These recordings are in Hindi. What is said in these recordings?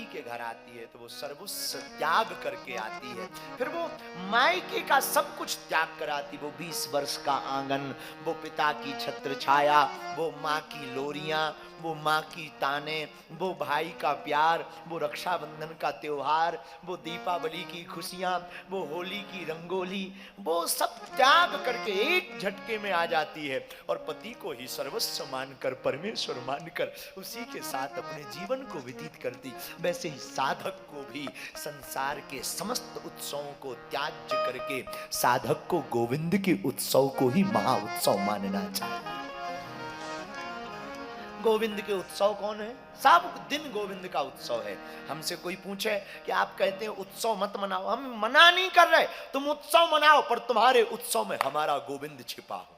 पति के घर आती है तो वो सर्वस्व त्याग करके आती है। फिर वो मायके का सब कुछ त्याग कर आती। वो 20 वर्ष का आंगन, वो पिता की छत्र छाया, वो माँ की लोरियां, वो माँ की ताने, वो भाई का प्यार, वो रक्षाबंधन का त्योहार, वो दीपावली की खुशियां, वो होली की रंगोली, वो सब त्याग करके एक झटके में आ जाती है और पति को ही सर्वस्व मानकर, परमेश्वर मानकर उसी के साथ अपने जीवन को व्यतीत करती। वैसे ही साधक को भी संसार के समस्त उत्सवों को त्याज्य करके साधक को गोविंद के उत्सव को ही महा उत्सव मानना चाहिए। गोविंद के उत्सव कौन है? सब दिन गोविंद का उत्सव है। हमसे कोई पूछे कि आप कहते हैं उत्सव मत मनाओ, हम मना नहीं कर रहे, तुम उत्सव मनाओ पर तुम्हारे उत्सव में हमारा गोविंद छिपा हो।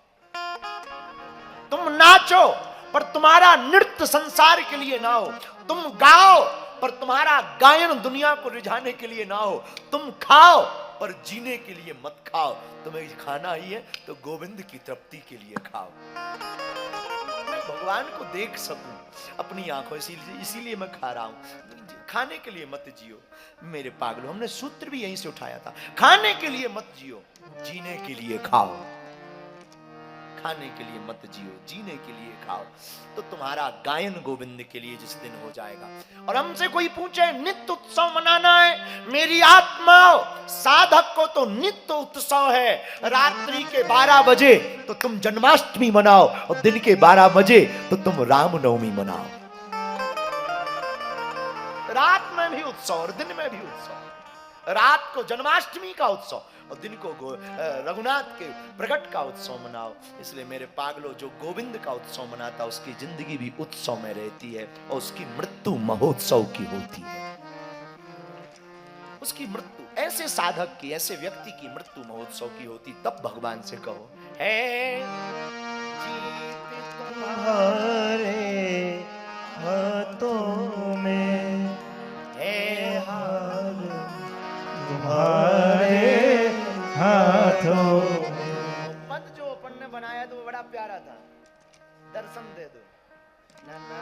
तुम नाचो पर तुम्हारा नृत्य संसार के लिए ना हो। तुम गाओ पर तुम्हारा गायन दुनिया को रिझाने के लिए ना हो। तुम खाओ पर जीने के लिए मत खाओ। तुम्हें खाना ही है तो गोविंद की तृप्ति के लिए खाओ। भगवान को देख सकूं अपनी आंखों, इसीलिए मैं खा रहा हूं। खाने के लिए मत जियो मेरे पागलों। हमने सूत्र भी यहीं से उठाया था, खाने के लिए मत जियो, जीने के लिए खाओ। खाने के लिए मत जियो, जीने के लिए खाओ, तो तुम्हारा गायन गोविंद के लिए जिस दिन हो जाएगा। और हमसे कोई पूछे नित्य उत्सव मनाना है, मेरी आत्मा साधक को तो नित्य उत्सव है। रात्रि के 12 बजे तो तुम जन्माष्टमी मनाओ और दिन के 12 बजे तो तुम रामनवमी मनाओ। रात में भी उत्सव और दिन में भी उत्सव। रात को जन्माष्टमी का उत्सव और दिन को रघुनाथ के प्रकट का उत्सव मनाओ। इसलिए मेरे पागलों, जो गोविंद का उत्सव मनाता उसकी जिंदगी भी उत्सव में रहती है और उसकी मृत्यु महोत्सव की होती है। उसकी मृत्यु ऐसे साधक की, ऐसे व्यक्ति की मृत्यु महोत्सव की होती। तब भगवान से कहो, है जीत तुम्हारे हाथों में, है हार तुम्हारे हाथों। पद जो अपन ने बनाया तो वो बड़ा प्यारा था, दर्शन दे दो। ना ना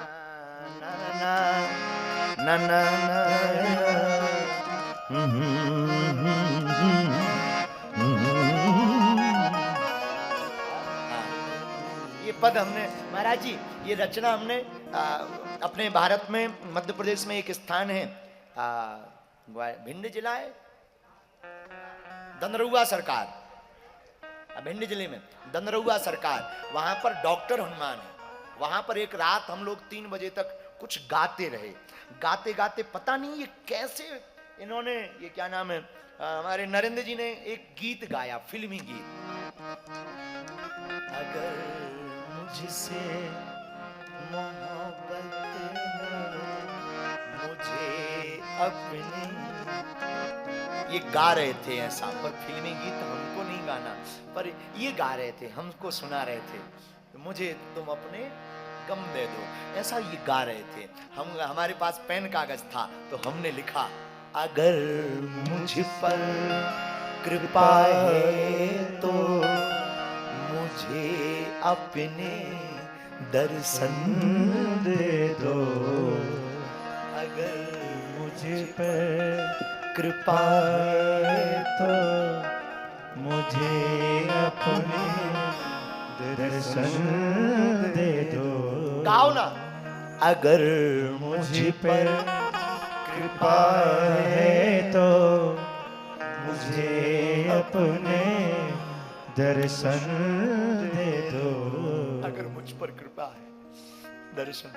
ना ना ना ना। ये पद हमने, महाराज जी, ये रचना हमने अपने भारत में मध्य प्रदेश में एक स्थान है, भिंड जिला है, दनरुआ सरकार, भिंड जिले में दनरुआ सरकार, वहां पर डॉक्टर हनुमान है। वहां पर एक रात हम लोग 3 बजे तक कुछ गाते रहे। गाते गाते पता नहीं ये कैसे इन्होंने, ये क्या नाम है, हमारे नरेंद्र जी ने एक गीत गाया, फिल्मी गीत। अगर मुझसे मोहब्बत मुझे अपनी, ये गा रहे थे ऐसा, पर फिल्मी गीत हमको नहीं गाना, पर ये गा रहे थे, हमको सुना रहे थे। मुझे तुम अपने गम दे दो, ऐसा ये गा रहे थे। हमारे पास पेन कागज था तो हमने लिखा, अगर मुझ पर कृपा है तो मुझे अपने दर्शन दे दो। अगर मुझ पर कृपा है तो मुझे अपने दर्शन दे दो। गाओ ना, अगर मुझ पर कृपा है तो मुझे अपने दर्शन दे दो। अगर मुझ पर कृपा है, दर्शन